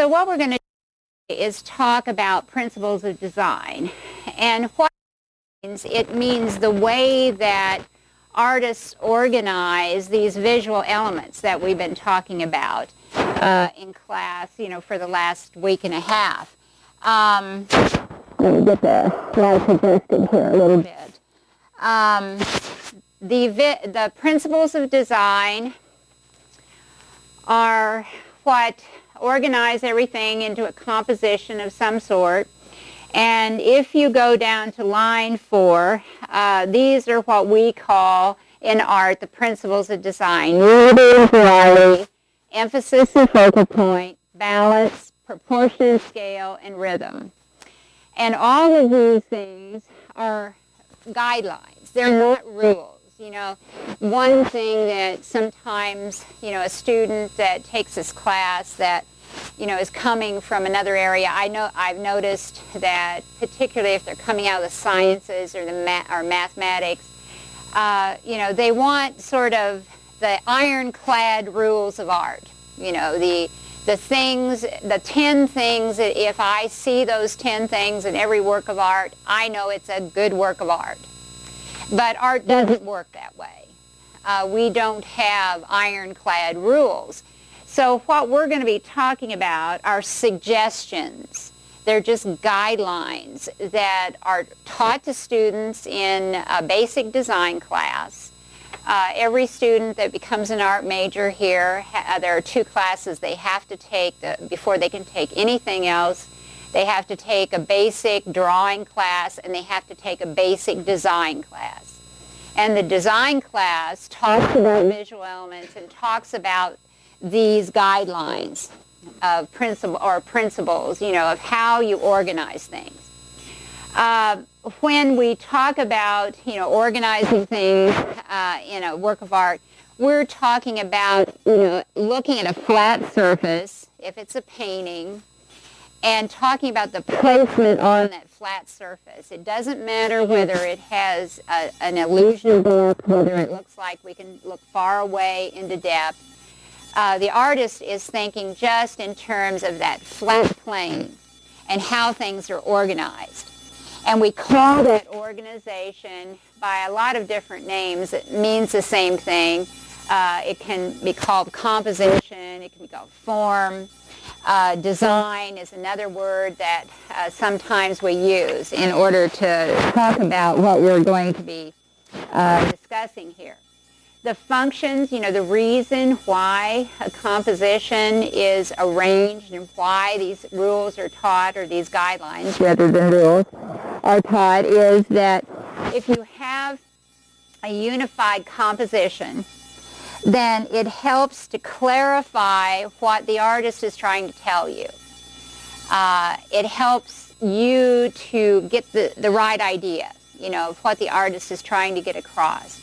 So what we're going to do is talk about principles of design. And what it means the way that artists organize these visual elements that we've been talking about in class, for the last week and a half. Let me get the lights adjusted here a little bit. The principles of design are what organize everything into a composition of some sort. And if you go down to line 4, these are what we call in art the principles of design: unity and variety, emphasis and focal point, balance, proportion and scale, and rhythm. And all of these things are guidelines. They're not rules. One thing that sometimes, a student that takes this class that, is coming from another area, I've noticed that particularly if they're coming out of the sciences or or mathematics, they want sort of the ironclad rules of art. The 10 things, that if I see those 10 things in every work of art, I know it's a good work of art. But art doesn't work that way. We don't have ironclad rules. So what we're going to be talking about are suggestions. They're just guidelines that are taught to students in a basic design class. Every student that becomes an art major here, there are 2 classes they have to take before they can take anything else. They have to take a basic drawing class, and they have to take a basic design class. And the design class talks about visual elements and talks about these guidelines of principles, of how you organize things. When we talk about, organizing things in a work of art, we're talking about, looking at a flat surface, if it's a painting, and talking about the placement on that flat surface. It doesn't matter whether it has an illusion block, whether it looks like we can look far away into depth. The artist is thinking just in terms of that flat plane and how things are organized. And we call that organization by a lot of different names. It means the same thing. It can be called composition. It can be called form. Design is another word that sometimes we use in order to talk about what we're going to be discussing here. The functions, the reason why a composition is arranged and why these rules are taught, or these guidelines rather than rules are taught, is that if you have a unified composition, then it helps to clarify what the artist is trying to tell you. It helps you to get the right idea, of what the artist is trying to get across.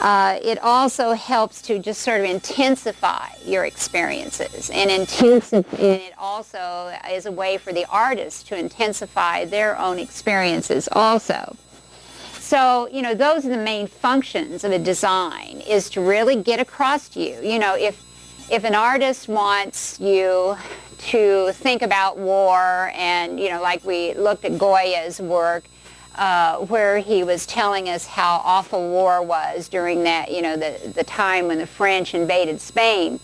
It also helps to just sort of intensify your experiences, and it also is a way for the artist to intensify their own experiences also. So, those are the main functions of a design, is to really get across to you. If an artist wants you to think about war, and, like we looked at Goya's work, where he was telling us how awful war was during that, the time when the French invaded Spain.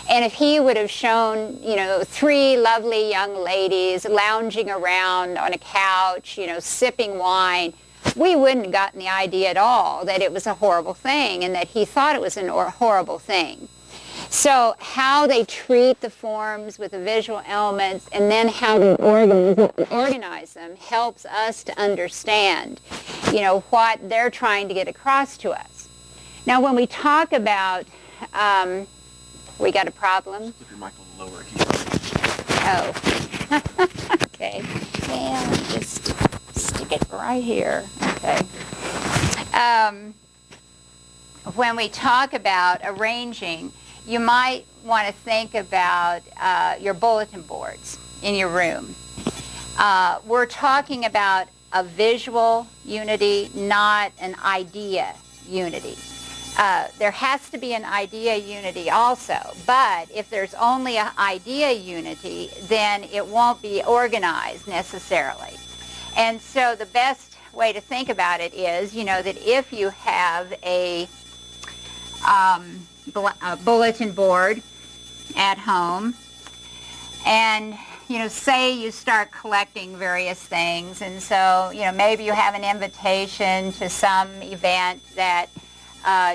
And if he would have shown, 3 lovely young ladies lounging around on a couch, sipping wine, we wouldn't have gotten the idea at all that it was a horrible thing and that he thought it was a horrible thing. So how they treat the forms with the visual elements and then how they organize them helps us to understand, what they're trying to get across to us. Now, when we talk about, we got a problem? Flip your mic a little lower. Oh. Okay. Well, just stick it right here. Okay. When we talk about arranging, you might want to think about your bulletin boards in your room. We're talking about a visual unity, not an idea unity. There has to be an idea unity also, but if there's only an idea unity, then it won't be organized necessarily. And so the best way to think about it is, that if you have a bulletin board at home, and say you start collecting various things, and so maybe you have an invitation to some event that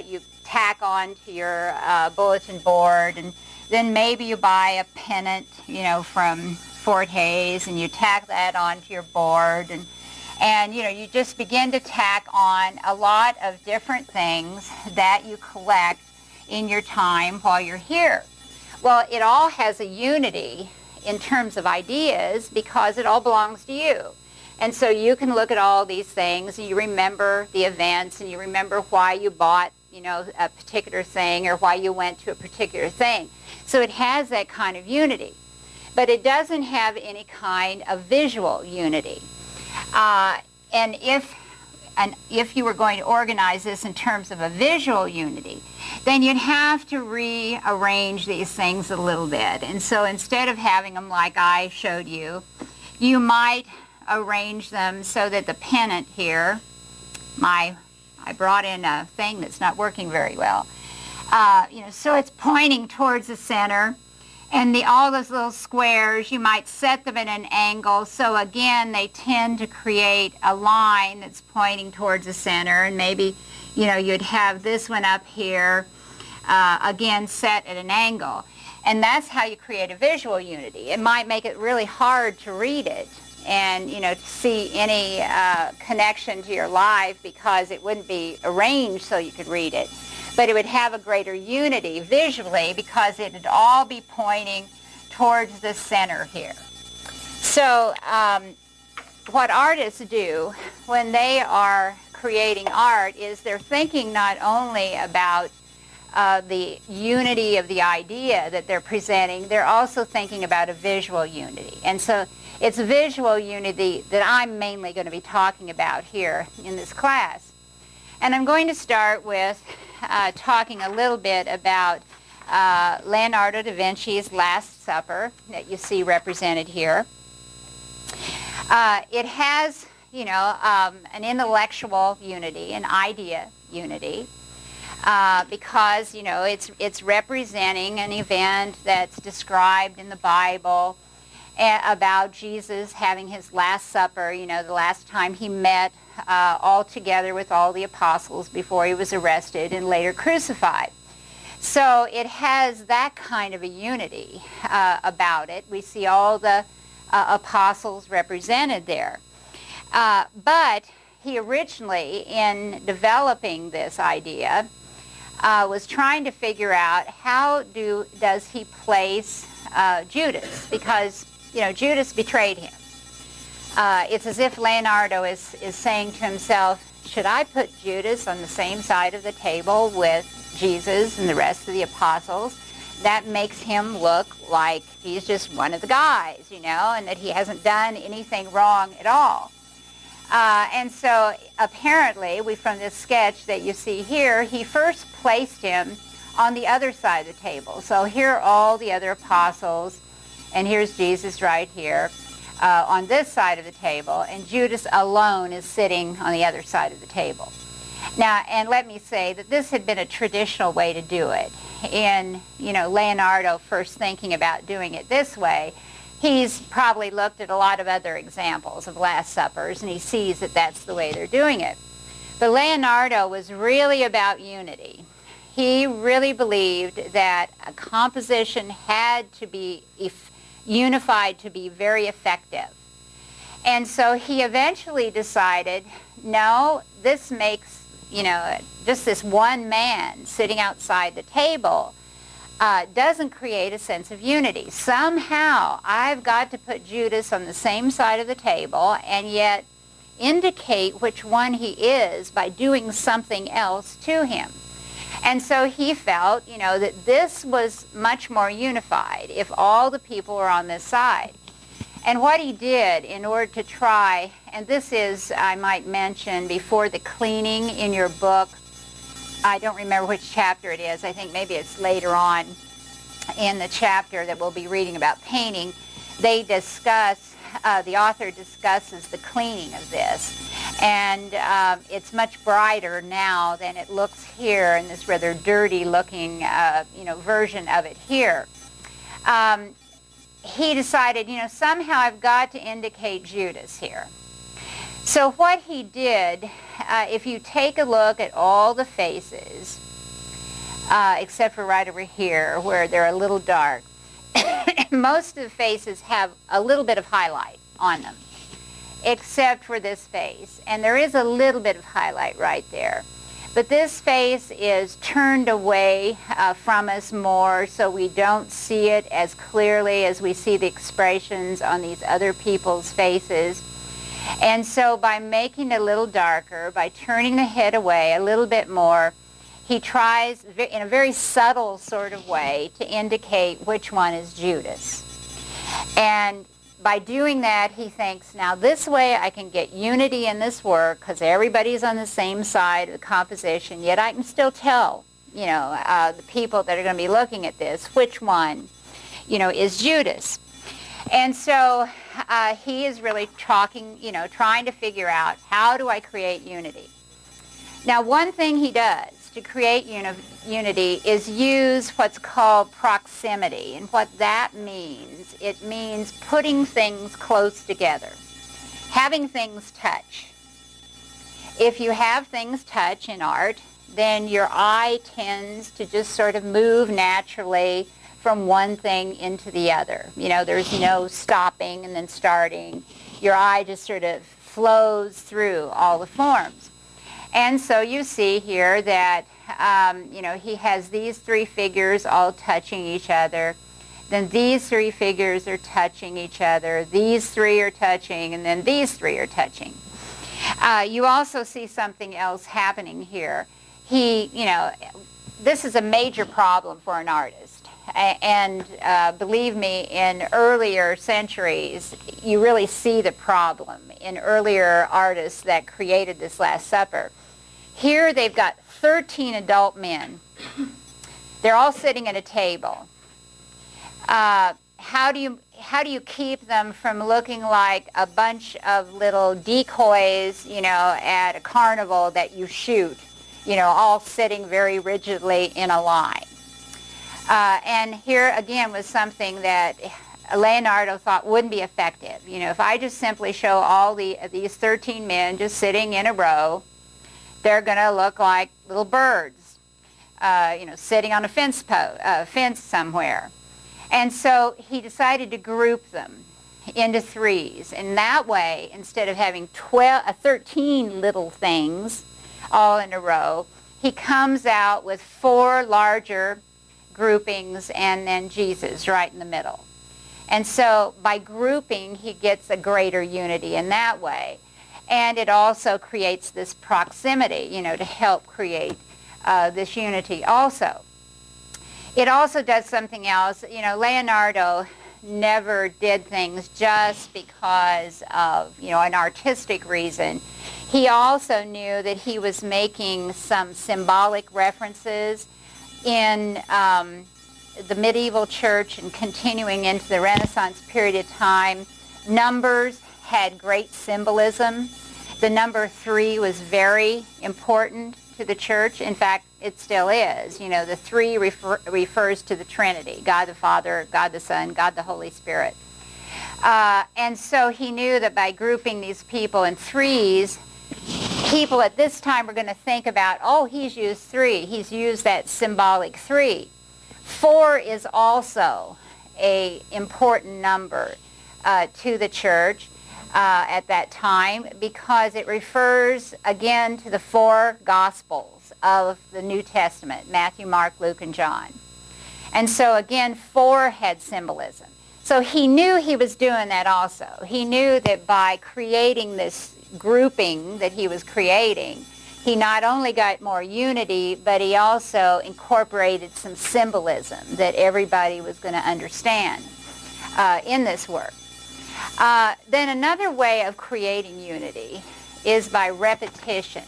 you tack on to your bulletin board, and then maybe you buy a pennant from Fort Hayes, and you tack that onto your board, and you just begin to tack on a lot of different things that you collect in your time while you're here. Well, it all has a unity in terms of ideas because it all belongs to you. And so you can look at all these things, and you remember the events, and you remember why you bought, a particular thing, or why you went to a particular thing. So it has that kind of unity. But it doesn't have any kind of visual unity. And if you were going to organize this in terms of a visual unity, then you'd have to rearrange these things a little bit. And so instead of having them like I showed you, you might arrange them so that the pennant here, I brought in a thing that's not working very well, so it's pointing towards the center. And all those little squares, you might set them at an angle. So again, they tend to create a line that's pointing towards the center. And maybe, you'd have this one up here, again, set at an angle. And that's how you create a visual unity. It might make it really hard to read it and, to see any connection to your life because it wouldn't be arranged so you could read it. But it would have a greater unity visually because it would all be pointing towards the center here. So what artists do when they are creating art is they're thinking not only about the unity of the idea that they're presenting, they're also thinking about a visual unity. And so it's visual unity that I'm mainly going to be talking about here in this class. And I'm going to start with talking a little bit about Leonardo da Vinci's Last Supper that you see represented here. It has, an intellectual unity, an idea unity, because, it's representing an event that's described in the Bible about Jesus having his Last Supper, the last time he met all together with all the apostles before he was arrested and later crucified. So it has that kind of a unity about it. We see all the apostles represented there. But he originally, in developing this idea, was trying to figure out how does he place Judas, because Judas betrayed him. It's as if Leonardo is saying to himself, should I put Judas on the same side of the table with Jesus and the rest of the apostles? That makes him look like he's just one of the guys, and that he hasn't done anything wrong at all. And so apparently, from this sketch that you see here, he first placed him on the other side of the table. So here are all the other apostles, and here's Jesus right here. On this side of the table, and Judas alone is sitting on the other side of the table. Now, and let me say that this had been a traditional way to do it. In, Leonardo first thinking about doing it this way, he's probably looked at a lot of other examples of Last Suppers, and he sees that that's the way they're doing it. But Leonardo was really about unity. He really believed that a composition had to be unified to be very effective. And so he eventually decided, no, this makes, just this one man sitting outside the table doesn't create a sense of unity. Somehow I've got to put Judas on the same side of the table and yet indicate which one he is by doing something else to him. And so he felt, that this was much more unified if all the people were on this side. And what he did in order to try, and this is, I might mention, before the cleaning in your book, I don't remember which chapter it is. I think maybe it's later on in the chapter that we'll be reading about painting. They discuss, the author discusses the cleaning of this. And it's much brighter now than it looks here in this rather dirty looking, version of it here. He decided, somehow I've got to indicate Judas here. So what he did, if you take a look at all the faces, except for right over here where they're a little dark, most of the faces have a little bit of highlight on them, except for this face. And there is a little bit of highlight right there. But this face is turned away from us more, so we don't see it as clearly as we see the expressions on these other people's faces. And so by making it a little darker, by turning the head away a little bit more, he tries in a very subtle sort of way to indicate which one is Judas. And by doing that, he thinks, now this way I can get unity in this work because everybody's on the same side of the composition, yet I can still tell, the people that are going to be looking at this, which one, is Judas. And so he is really trying to figure out, how do I create unity? Now, one thing he does to create unity is use what's called proximity. And what that means, it means putting things close together, having things touch. If you have things touch in art, then your eye tends to just sort of move naturally from one thing into the other. There's no stopping and then starting. Your eye just sort of flows through all the forms. And so you see here that, he has these three figures all touching each other. Then these three figures are touching each other. These three are touching, and then these three are touching. You also see something else happening here. This is a major problem for an artist. And believe me, in earlier centuries, you really see the problem in earlier artists that created this Last Supper. Here they've got 13 adult men. They're all sitting at a table. How do you keep them from looking like a bunch of little decoys, at a carnival that you shoot, all sitting very rigidly in a line? And here again was something that Leonardo thought wouldn't be effective. If I just simply show all these 13 men just sitting in a row, they're going to look like little birds, sitting on a fence somewhere. And so he decided to group them into threes. And that way, instead of having 13 little things all in a row, he comes out with 4 larger groupings and then Jesus right in the middle. And so by grouping, he gets a greater unity in that way. And it also creates this proximity, to help create this unity also. It also does something else. Leonardo never did things just because of, an artistic reason. He also knew that he was making some symbolic references in the medieval church and continuing into the Renaissance period of time. Numbers had great symbolism. The number 3 was very important to the church. In fact, it still is. The 3 refers to the Trinity, God the Father, God the Son, God the Holy Spirit. And so he knew that by grouping these people in threes, people at this time were going to think about, oh, he's used 3. He's used that symbolic 3. 4 is also an important number to the church at that time because it refers again to the 4 Gospels of the New Testament, Matthew, Mark, Luke, and John. And so again, 4 had symbolism. So he knew he was doing that also. He knew that by creating this grouping that he was creating, he not only got more unity, but he also incorporated some symbolism that everybody was going to understand in this work. Then another way of creating unity is by repetition.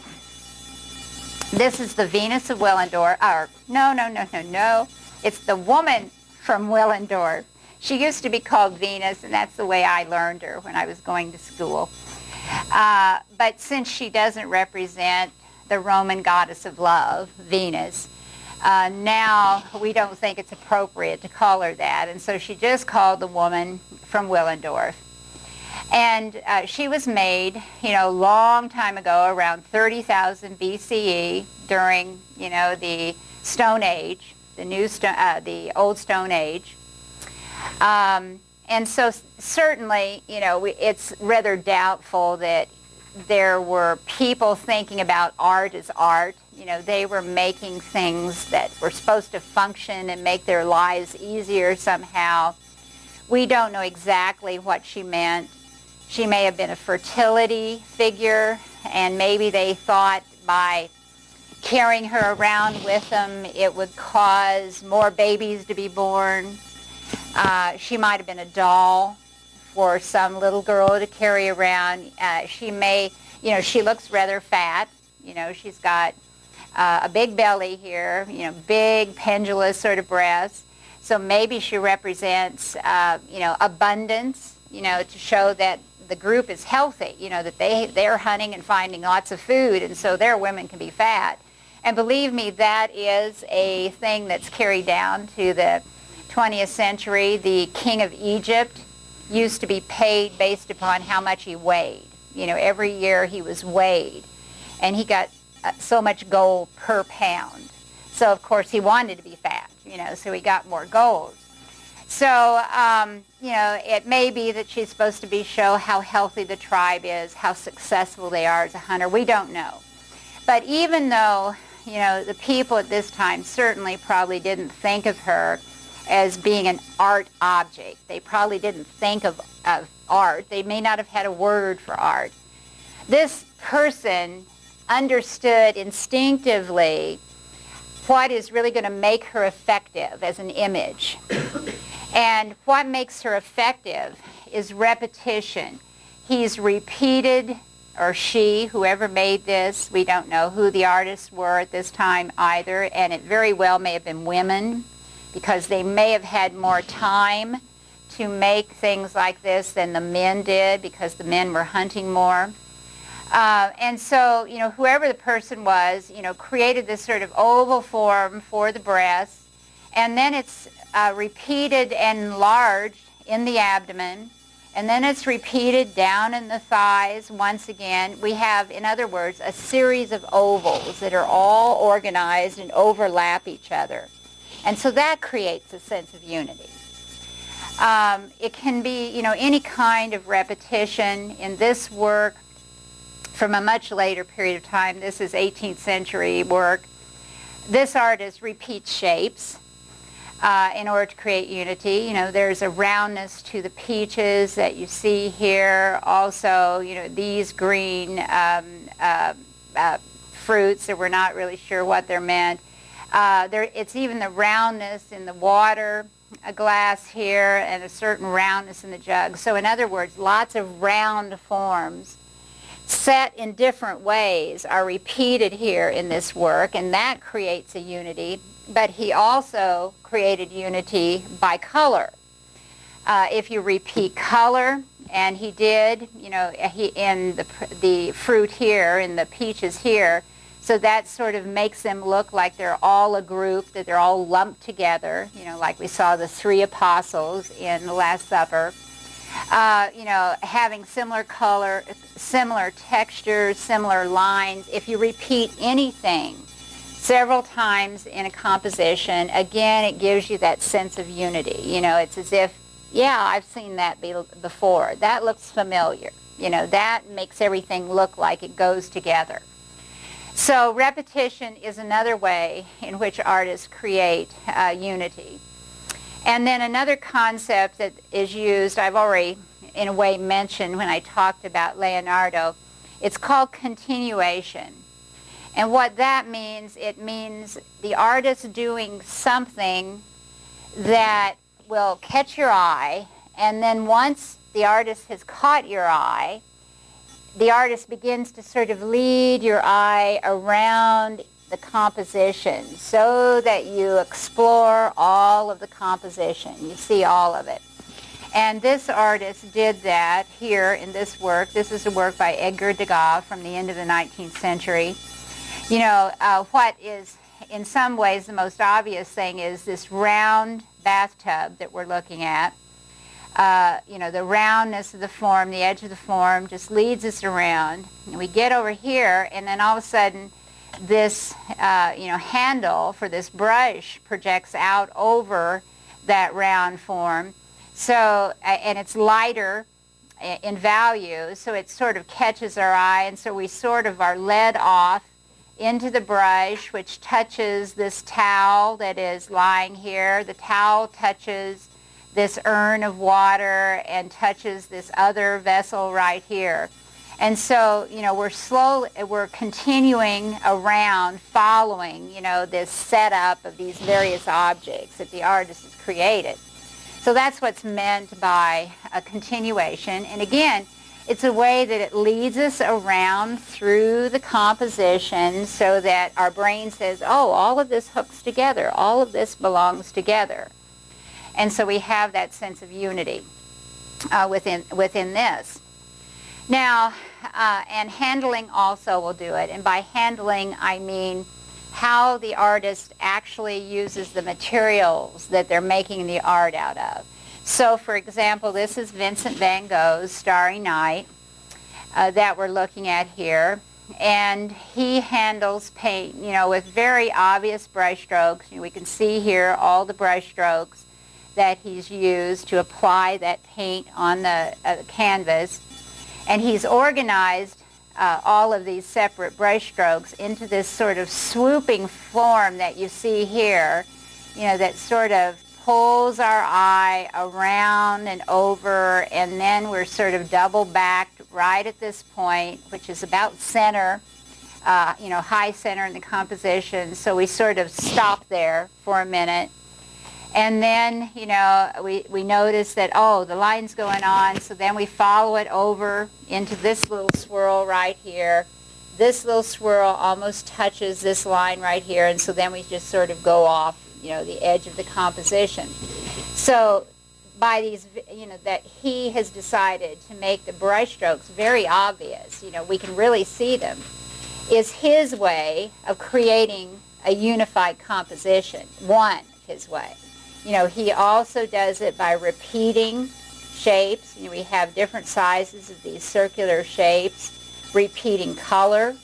This is the Venus of Willendorf. Or, no. It's the woman from Willendorf. She used to be called Venus, and that's the way I learned her when I was going to school. But since she doesn't represent the Roman goddess of love, Venus, now we don't think it's appropriate to call her that. And so she just called the woman from Willendorf. And she was made, a long time ago, around 30,000 BCE, during, the Stone Age, the Old Stone Age. And so certainly, it's rather doubtful that there were people thinking about art as art. They were making things that were supposed to function and make their lives easier somehow. We don't know exactly what she meant. She may have been a fertility figure, and maybe they thought by carrying her around with them it would cause more babies to be born. She might have been a doll for some little girl to carry around. She may, she looks rather fat. She's got a big belly here, big pendulous sort of breasts. So maybe she represents, abundance, to show that the group is healthy, that they're hunting and finding lots of food, and so their women can be fat. And believe me, that is a thing that's carried down to the 20th century. The king of Egypt used to be paid based upon how much he weighed. Every year he was weighed, and he got so much gold per pound. So, of course, he wanted to be fat, so he got more gold. So, it may be that she's supposed to show how healthy the tribe is, how successful they are as a hunter. We don't know. But even though, the people at this time certainly probably didn't think of her as being an art object. They probably didn't think of art. They may not have had a word for art. This person understood instinctively what is really going to make her effective as an image. And what makes her effective is repetition. He's repeated, or she, whoever made this, we don't know who the artists were at this time either, and it very well may have been women, because they may have had more time to make things like this than the men did, because the men were hunting more. And so, whoever the person was, created this sort of oval form for the breasts, and then it's repeated and enlarged in the abdomen, and then it's repeated down in the thighs once again. We have, in other words, a series of ovals that are all organized and overlap each other. And so that creates a sense of unity. It can be, any kind of repetition. In this work, from a much later period of time, this is 18th century work, this artist repeats shapes in order to create unity. There's a roundness to the peaches that you see here. Also, these green fruits that we're not really sure what they're meant. It's even the roundness in the water glass here, and a certain roundness in the jug. So in other words, lots of round forms set in different ways are repeated here in this work, and that creates a unity. But he also created unity by color. If you repeat color, and he did, he in the fruit here, in the peaches here, so that sort of makes them look like they're all a group, that they're all lumped together, like we saw the three apostles in the Last Supper. Having similar color, similar textures, similar lines. If you repeat anything several times in a composition, again, it gives you that sense of unity. It's as if, yeah, I've seen that before. That looks familiar. That makes everything look like it goes together. So repetition is another way in which artists create unity. And then another concept that is used, I've already in a way mentioned when I talked about Leonardo, it's called continuation. And what that means, it means the artist doing something that will catch your eye, and then once the artist has caught your eye, the artist begins to sort of lead your eye around the composition so that you explore all of the composition. You see all of it. And this artist did that here in this work. This is a work by Edgar Degas from the end of the 19th century. You know, what is in some ways the most obvious thing is this round bathtub that we're looking at. You know, the roundness of the form, the edge of the form just leads us around. And we get over here, and then all of a sudden this, you know, handle for this brush projects out over that round form. So, and it's lighter in value, so it sort of catches our eye, and so we sort of are led off into the brush, which touches this towel that is lying here. The towel touches this urn of water and touches this other vessel right here. And so, you know, we're continuing around following, you know, this setup of these various objects that the artist has created. So that's what's meant by a continuation. And again, it's a way that it leads us around through the composition so that our brain says, oh, all of this hooks together. All of this belongs together. And so we have that sense of unity within this. Now, and handling also will do it. And by handling, I mean how the artist actually uses the materials that they're making the art out of. So, for example, this is Vincent van Gogh's Starry Night that we're looking at here. And he handles paint, you know, with very obvious brush strokes. You know, we can see here all the brush strokes that he's used to apply that paint on the canvas. And he's organized all of these separate brush strokes into this sort of swooping form that you see here, you know, that sort of pulls our eye around and over, and then we're sort of double backed right at this point, which is about center, you know, high center in the composition. So we sort of stop there for a minute. And then, you know, we notice that, oh, the line's going on, so then we follow it over into this little swirl right here. This little swirl almost touches this line right here, and so then we just sort of go off, you know, the edge of the composition. So by these, you know, that he has decided to make the brush strokes very obvious, you know, we can really see them, is his way of creating a unified composition, his way. You know, he also does it by repeating shapes. You know, we have different sizes of these circular shapes. Repeating color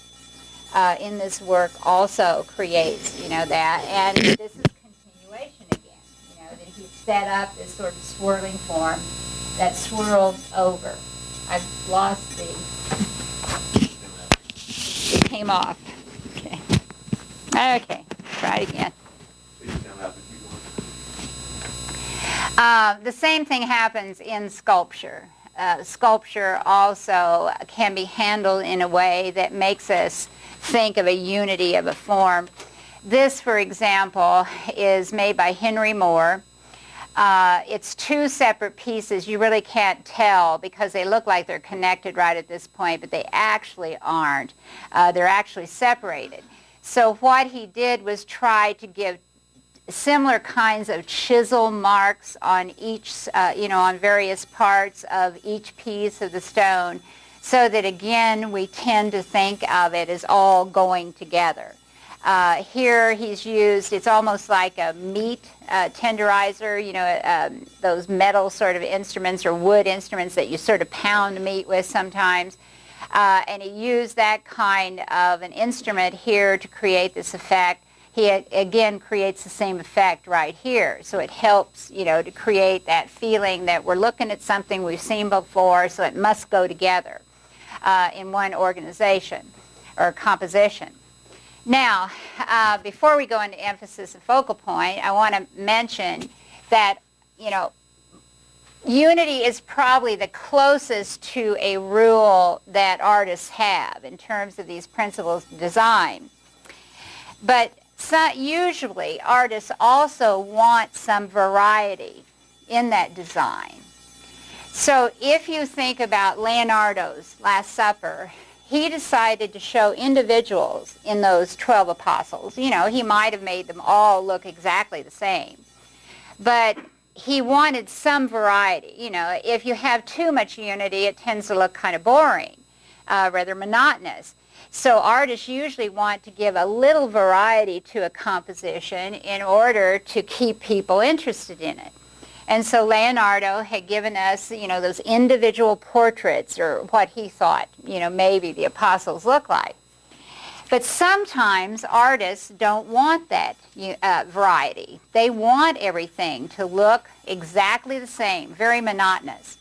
in this work also creates, you know, that. And this is continuation again, you know, that he set up this sort of swirling form that swirled over. I've lost it came off. Okay. Okay, try it again. The same thing happens in sculpture. Sculpture also can be handled in a way that makes us think of a unity of a form. This, for example, is made by Henry Moore. It's two separate pieces. You really can't tell because they look like they're connected right at this point, but they actually aren't. They're actually separated. So what he did was try to give similar kinds of chisel marks on each, you know, on various parts of each piece of the stone, so that again we tend to think of it as all going together. Here he's used, it's almost like a meat tenderizer, you know, those metal sort of instruments or wood instruments that you sort of pound meat with sometimes. And he used that kind of an instrument here to create this effect. He again creates the same effect right here. So it helps, you know, to create that feeling that we're looking at something we've seen before, so it must go together in one organization or composition. Now, before we go into emphasis and focal point, I want to mention that, you know, unity is probably the closest to a rule that artists have in terms of these principles of design. But usually artists also want some variety in that design. So if you think about Leonardo's Last Supper, he decided to show individuals in those 12 apostles. You know, he might have made them all look exactly the same. But he wanted some variety. You know, if you have too much unity, it tends to look kind of boring, rather monotonous. So artists usually want to give a little variety to a composition in order to keep people interested in it. And so Leonardo had given us, you know, those individual portraits, or what he thought, you know, maybe the apostles look like. But sometimes artists don't want that variety. They want everything to look exactly the same, very monotonous.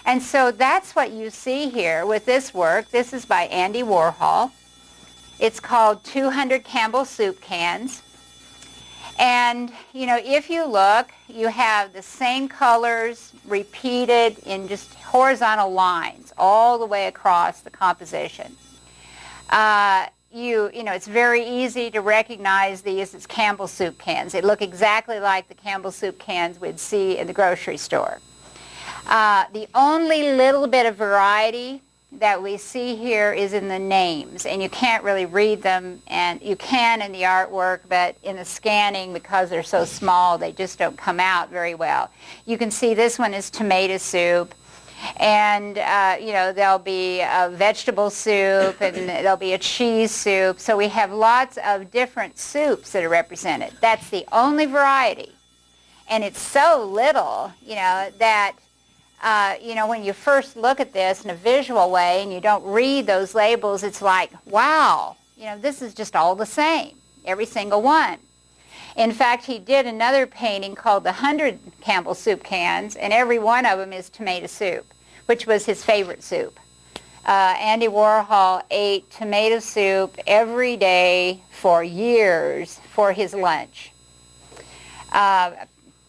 And so that's what you see here with this work. This is by Andy Warhol. It's called 200 Campbell Soup Cans. And, you know, if you look, you have the same colors repeated in just horizontal lines all the way across the composition. You know, it's very easy to recognize these as Campbell soup cans. They look exactly like the Campbell soup cans we'd see in the grocery store. The only little bit of variety that we see here is in the names, and you can't really read them, and you can in the artwork, but in the scanning, because they're so small, they just don't come out very well. You can see this one is tomato soup, and you know, there'll be a vegetable soup, and there'll be a cheese soup, so we have lots of different soups that are represented. That's the only variety, and it's so little, you know, that you know, when you first look at this in a visual way and you don't read those labels, it's like, wow, you know, this is just all the same, every single one. In fact, he did another painting called the 100 Campbell Soup Cans, and every one of them is tomato soup, which was his favorite soup. Andy Warhol ate tomato soup every day for years for his lunch.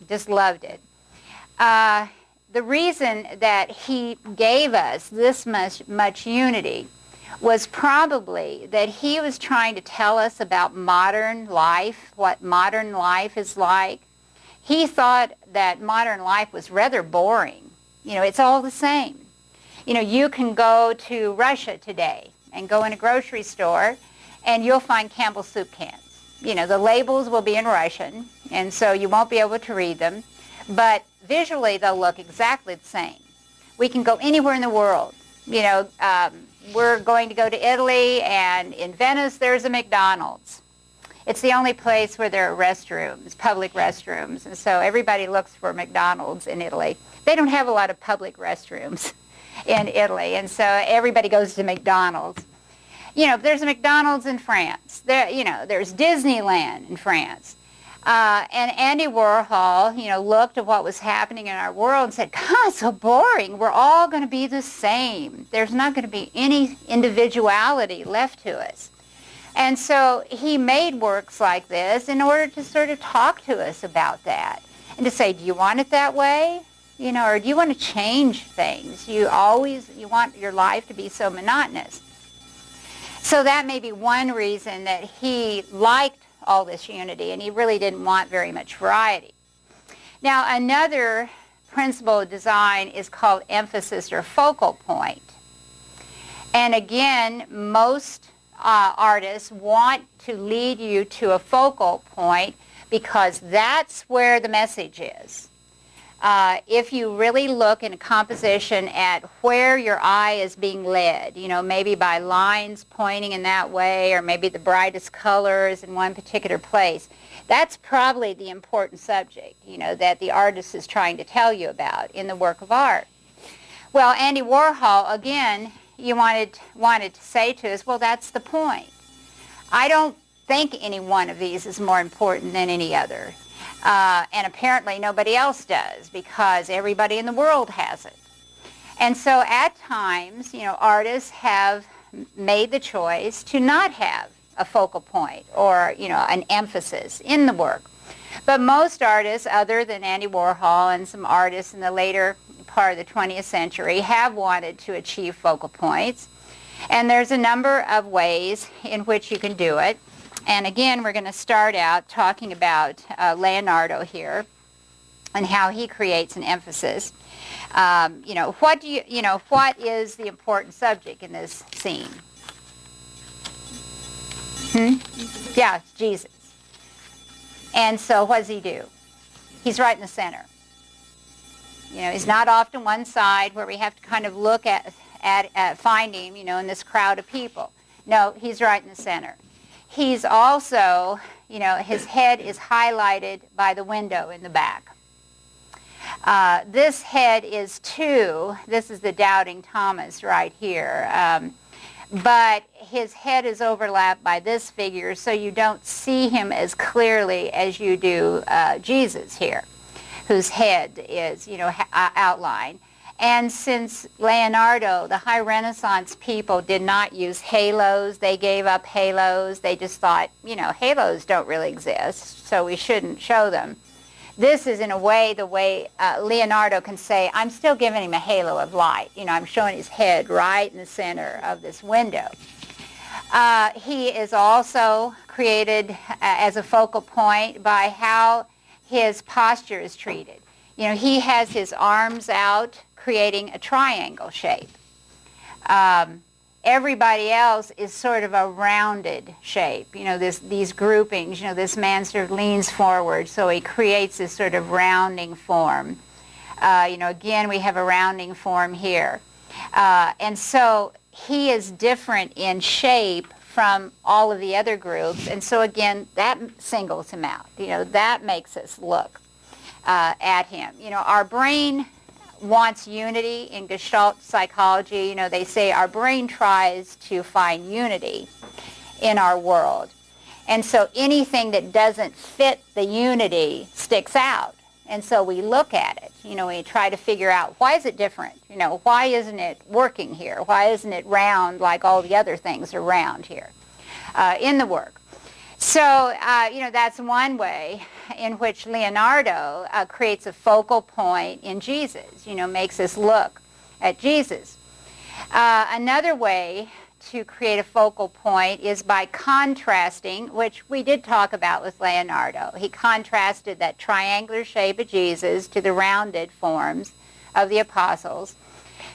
Just loved it. The reason that he gave us this much unity was probably that he was trying to tell us about modern life, what modern life is like. He thought that modern life was rather boring. You know, it's all the same. You know, you can go to Russia today and go in a grocery store and you'll find Campbell soup cans. You know, the labels will be in Russian, and so you won't be able to read them. But visually, they'll look exactly the same. We can go anywhere in the world. You know, we're going to go to Italy, and in Venice, there's a McDonald's. It's the only place where there are restrooms, public restrooms, and so everybody looks for McDonald's in Italy. They don't have a lot of public restrooms in Italy, and so everybody goes to McDonald's. You know, there's a McDonald's in France. There, you know, there's Disneyland in France. And Andy Warhol, you know, looked at what was happening in our world and said, God, it's so boring. We're all going to be the same. There's not going to be any individuality left to us. And so he made works like this in order to sort of talk to us about that and to say, do you want it that way? You know, or do you want to change things? You want your life to be so monotonous. So that may be one reason that he liked all this unity, and he really didn't want very much variety. Now, another principle of design is called emphasis or focal point. And again, most artists want to lead you to a focal point because that's where the message is. If you really look in a composition at where your eye is being led, you know, maybe by lines pointing in that way, or maybe the brightest colors in one particular place, that's probably the important subject, you know, that the artist is trying to tell you about in the work of art. Well, Andy Warhol, again, you wanted to say to us, well, that's the point. I don't think any one of these is more important than any other. And apparently nobody else does, because everybody in the world has it. And so at times, you know, artists have made the choice to not have a focal point or, you know, an emphasis in the work. But most artists, other than Andy Warhol and some artists in the later part of the 20th century, have wanted to achieve focal points. And there's a number of ways in which you can do it. And again, we're going to start out talking about Leonardo here and how he creates an emphasis. You know, what is the important subject in this scene? Yeah, it's Jesus. And so what does he do? He's right in the center. You know, he's not off to one side where we have to kind of look at find him, you know, in this crowd of people. No, he's right in the center. He's also, you know, his head is highlighted by the window in the back. This head is two. This is the doubting Thomas right here. But his head is overlapped by this figure, so you don't see him as clearly as you do Jesus here, whose head is, you know, outlined. And since Leonardo, the High Renaissance people did not use halos, they gave up halos. They just thought, you know, halos don't really exist, so we shouldn't show them. This is, in a way, the way Leonardo can say, I'm still giving him a halo of light. You know, I'm showing his head right in the center of this window. He is also created as a focal point by how his posture is treated. You know, he has his arms out, creating a triangle shape. Everybody else is sort of a rounded shape. You know, these groupings, you know, this man sort of leans forward, so he creates this sort of rounding form. You know, again, we have a rounding form here. And so he is different in shape from all of the other groups. And so, again, that singles him out. You know, that makes us look at him. You know, our brain wants unity in Gestalt psychology. You know, they say our brain tries to find unity in our world. And so anything that doesn't fit the unity sticks out. And so we look at it. You know, we try to figure out, why is it different? You know, why isn't it working here? Why isn't it round like all the other things are round here in the work? So, you know, that's one way in which Leonardo creates a focal point in Jesus, you know, makes us look at Jesus. Another way to create a focal point is by contrasting, which we did talk about with Leonardo. He contrasted that triangular shape of Jesus to the rounded forms of the apostles.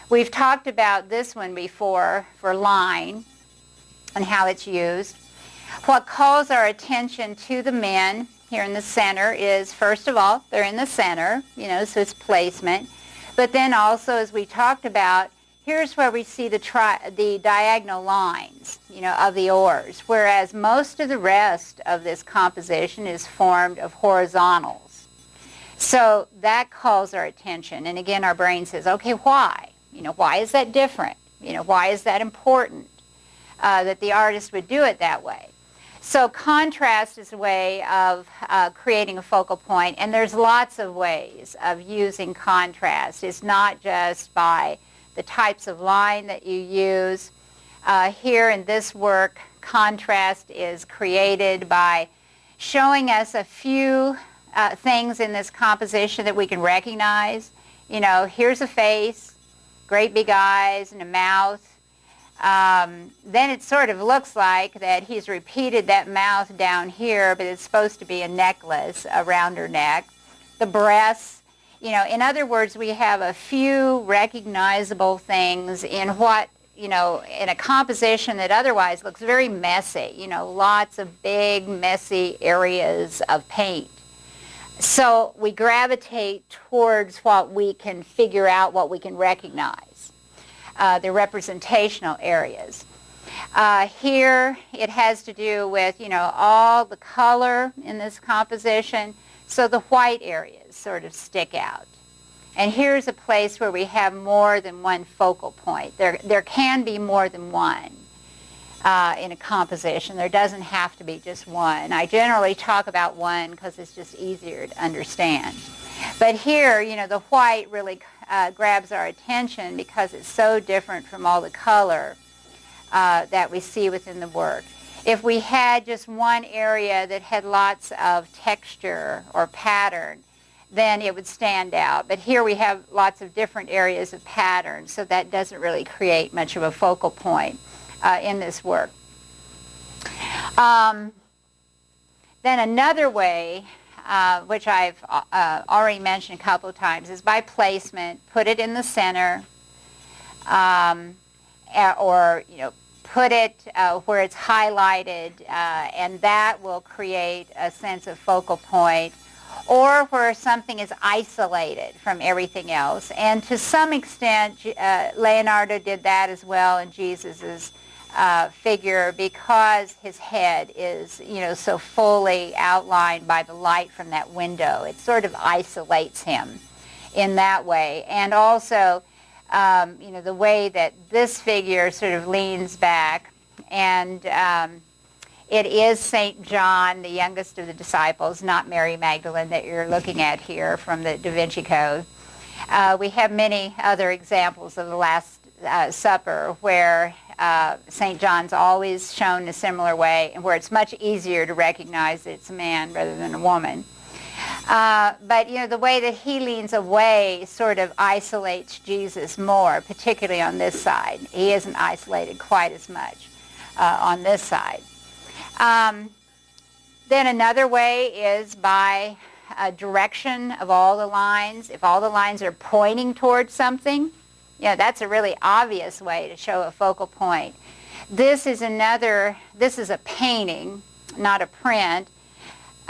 We've talked about this one before for line and how it's used. What calls our attention to the men here in the center is, first of all, they're in the center, you know, so it's placement. But then also, as we talked about, here's where we see the diagonal lines, you know, of the oars, whereas most of the rest of this composition is formed of horizontals. So that calls our attention. And again, our brain says, okay, why? You know, why is that different? You know, why is that important that the artist would do it that way? So contrast is a way of creating a focal point, and there's lots of ways of using contrast. It's not just by the types of line that you use. Here in this work, contrast is created by showing us a few things in this composition that we can recognize. You know, here's a face, great big eyes and a mouth. Then it sort of looks like that he's repeated that mouth down here, but it's supposed to be a necklace around her neck. The breasts, you know, in other words, we have a few recognizable things in what, you know, in a composition that otherwise looks very messy, you know, lots of big, messy areas of paint. So we gravitate towards what we can figure out, what we can recognize. The representational areas. Here it has to do with, you know, all the color in this composition, so the white areas sort of stick out. And here's a place where we have more than one focal point. There can be more than one in a composition. There doesn't have to be just one. I generally talk about one because it's just easier to understand. But here, you know, the white really grabs our attention because it's so different from all the color that we see within the work. If we had just one area that had lots of texture or pattern, then it would stand out. But here we have lots of different areas of pattern, so that doesn't really create much of a focal point in this work. Then another way, which I've already mentioned a couple of times, is by placement. Put it in the center, or, you know, put it where it's highlighted, and that will create a sense of focal point, or where something is isolated from everything else. And to some extent, Leonardo did that as well in Jesus's figure, because his head is, so fully outlined by the light from that window. It sort of isolates him in that way. And also, the way that this figure sort of leans back, and it is St. John, the youngest of the disciples, not Mary Magdalene that you're looking at here from the Da Vinci Code. We have many other examples of the Last Supper where St. John's always shown a similar way, and where it's much easier to recognize that it's a man rather than a woman. But, the way that he leans away sort of isolates Jesus more, particularly on this side. He isn't isolated quite as much on this side. Then another way is by direction of all the lines. If all the lines are pointing towards something, that's a really obvious way to show a focal point. This is a painting, not a print,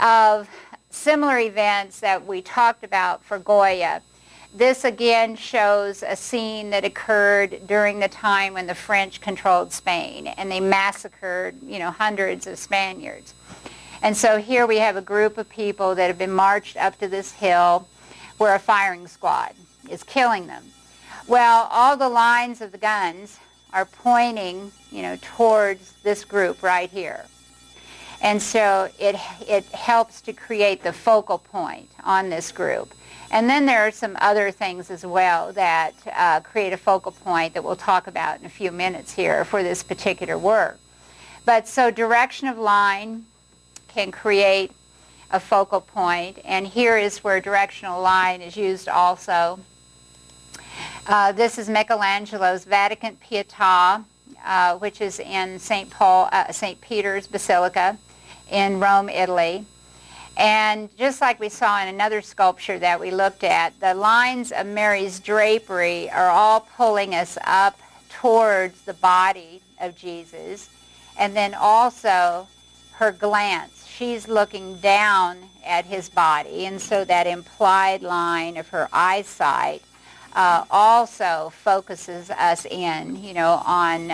of similar events that we talked about for Goya. This again shows a scene that occurred during the time when the French controlled Spain, and they massacred, hundreds of Spaniards. And so here we have a group of people that have been marched up to this hill where a firing squad is killing them. Well, all the lines of the guns are pointing, towards this group right here. And so it helps to create the focal point on this group. And then there are some other things as well that create a focal point that we'll talk about in a few minutes here for this particular work. But so direction of line can create a focal point, and here is where directional line is used also. This is Michelangelo's Vatican Pietà, which is in St. Peter's Basilica in Rome, Italy. And just like we saw in another sculpture that we looked at, the lines of Mary's drapery are all pulling us up towards the body of Jesus. And then also her glance. She's looking down at his body, and so that implied line of her eyesight also focuses us in, on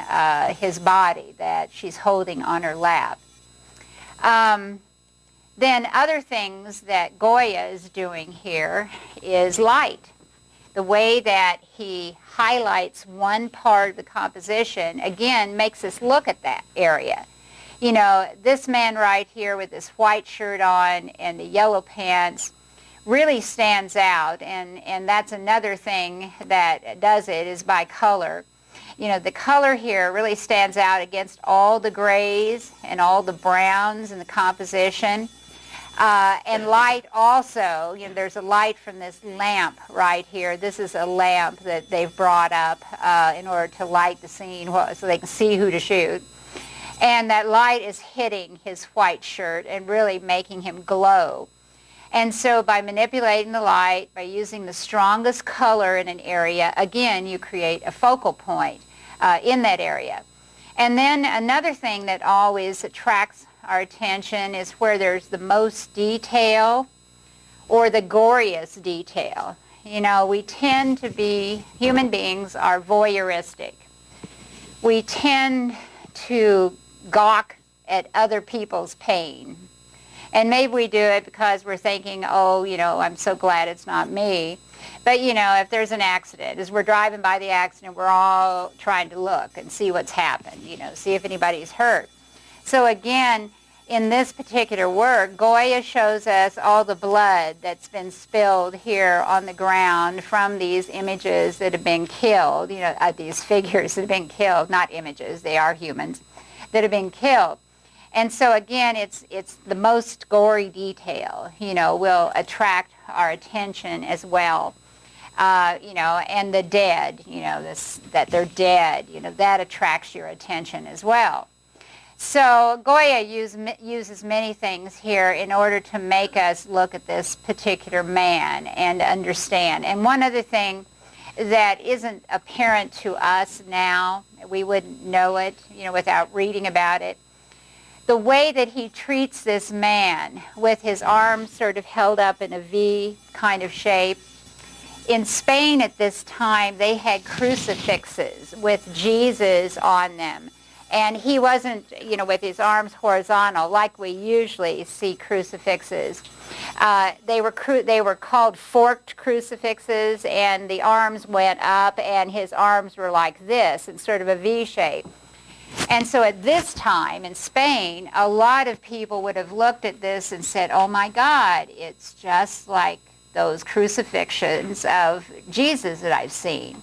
his body that she's holding on her lap. Then other things that Goya is doing here is light. The way that he highlights one part of the composition, again, makes us look at that area. This man right here with this white shirt on and the yellow pants really stands out, and that's another thing that does it, is by color. The color here really stands out against all the grays and all the browns in the composition. And light also, there's a light from this lamp right here. This is a lamp that they've brought up in order to light the scene so they can see who to shoot. And that light is hitting his white shirt and really making him glow. And so by manipulating the light, by using the strongest color in an area, again, you create a focal point in that area. And then another thing that always attracts our attention is where there's the most detail or the goriest detail. We tend to be, human beings are voyeuristic. We tend to gawk at other people's pain. And maybe we do it because we're thinking, I'm so glad it's not me. But, if there's an accident, as we're driving by the accident, we're all trying to look and see what's happened, see if anybody's hurt. So again, in this particular work, Goya shows us all the blood that's been spilled here on the ground from these images that have been killed, these figures that have been killed, not images, they are humans, that have been killed. And so again, it's the most gory detail, will attract our attention as well. And the dead, that they're dead, that attracts your attention as well. So Goya uses many things here in order to make us look at this particular man and understand. And one other thing that isn't apparent to us now. We wouldn't know it, without reading about it. The way that he treats this man with his arms sort of held up in a V kind of shape. In Spain at this time, they had crucifixes with Jesus on them. And he wasn't, with his arms horizontal like we usually see crucifixes. They were called forked crucifixes, and the arms went up, and his arms were like this in sort of a V shape. And so at this time in Spain, a lot of people would have looked at this and said, oh my God, it's just like those crucifixions of Jesus that I've seen.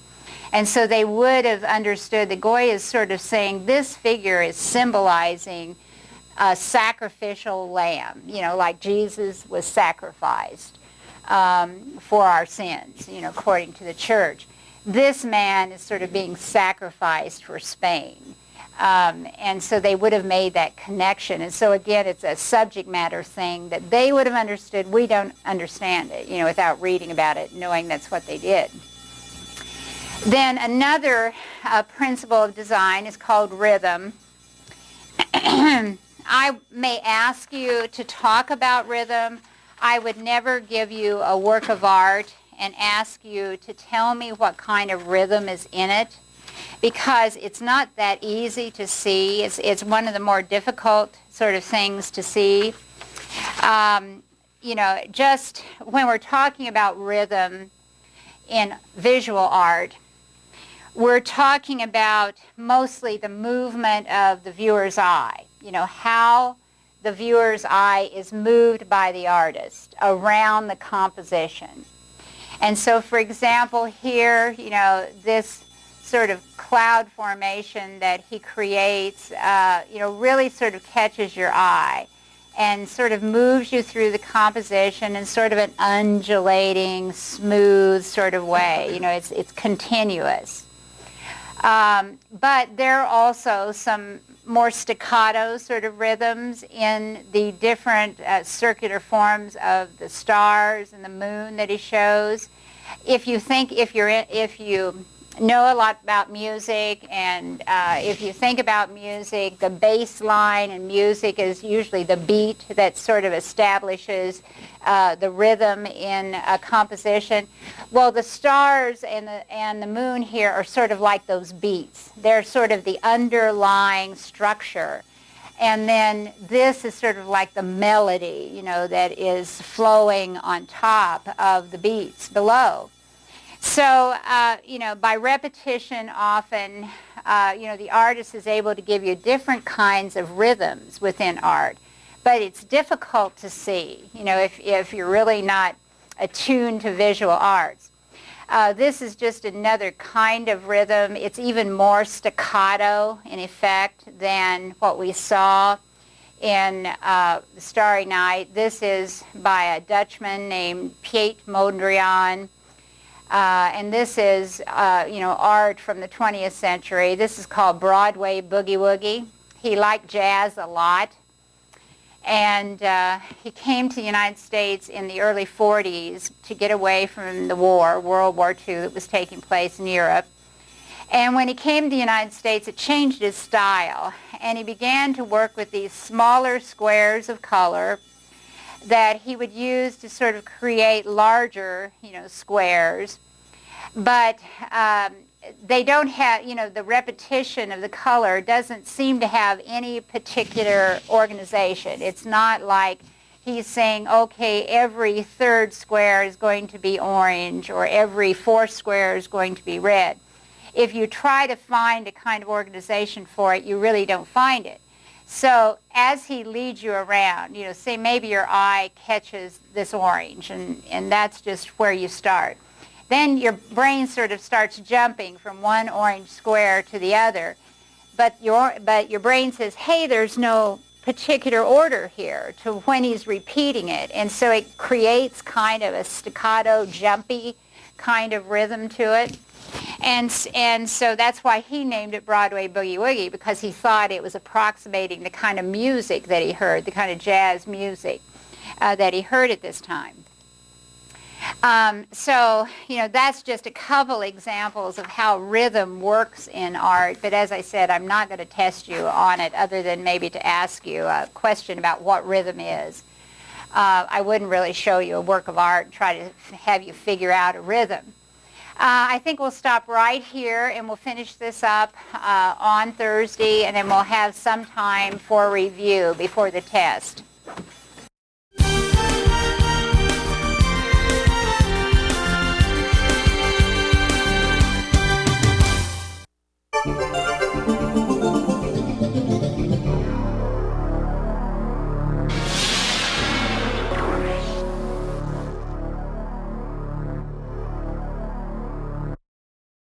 And so they would have understood, the Goya is sort of saying this figure is symbolizing a sacrificial lamb, like Jesus was sacrificed for our sins, according to the church. This man is sort of being sacrificed for Spain. And so they would have made that connection. And so again, it's a subject matter thing that they would have understood. We don't understand it, without reading about it, knowing that's what they did. Then another principle of design is called rhythm. I may ask you to talk about rhythm. I would never give you a work of art and ask you to tell me what kind of rhythm is in it, because it's not that easy to see. It's one of the more difficult sort of things to see. Just when we're talking about rhythm in visual art, we're talking about mostly the movement of the viewer's eye, how the viewer's eye is moved by the artist around the composition. And so, for example, here, this sort of cloud formation that he creates, really sort of catches your eye and sort of moves you through the composition in sort of an undulating, smooth sort of way. It's continuous. But there are also some more staccato sort of rhythms in the different circular forms of the stars and the moon that he shows. If you know a lot about music, and if you think about music, the bass line in music is usually the beat that sort of establishes the rhythm in a composition. Well, the stars and the moon here are sort of like those beats. They're sort of the underlying structure. And then this is sort of like the melody, that is flowing on top of the beats below. So, by repetition often, the artist is able to give you different kinds of rhythms within art. But it's difficult to see, if you're really not attuned to visual arts. This is just another kind of rhythm. It's even more staccato in effect than what we saw in The Starry Night. This is by a Dutchman named Piet Mondrian. And this is, art from the 20th century. This is called Broadway Boogie Woogie. He liked jazz a lot. And he came to the United States in the early 40s to get away from the war, World War II, that was taking place in Europe. And when he came to the United States, it changed his style. And he began to work with these smaller squares of color that he would use to sort of create larger, squares. But they don't have, the repetition of the color doesn't seem to have any particular organization. It's not like he's saying, okay, every third square is going to be orange or every fourth square is going to be red. If you try to find a kind of organization for it, you really don't find it. So as he leads you around, say maybe your eye catches this orange, and that's just where you start. Then your brain sort of starts jumping from one orange square to the other. But your brain says, hey, there's no particular order here to when he's repeating it. And so it creates kind of a staccato, jumpy kind of rhythm to it. And so that's why he named it Broadway Boogie Woogie, because he thought it was approximating the kind of music that he heard, the kind of jazz music that he heard at this time. So, that's just a couple examples of how rhythm works in art. But as I said, I'm not going to test you on it other than maybe to ask you a question about what rhythm is. I wouldn't really show you a work of art and try to have you figure out a rhythm. I think we'll stop right here and we'll finish this up on Thursday, and then we'll have some time for review before the test.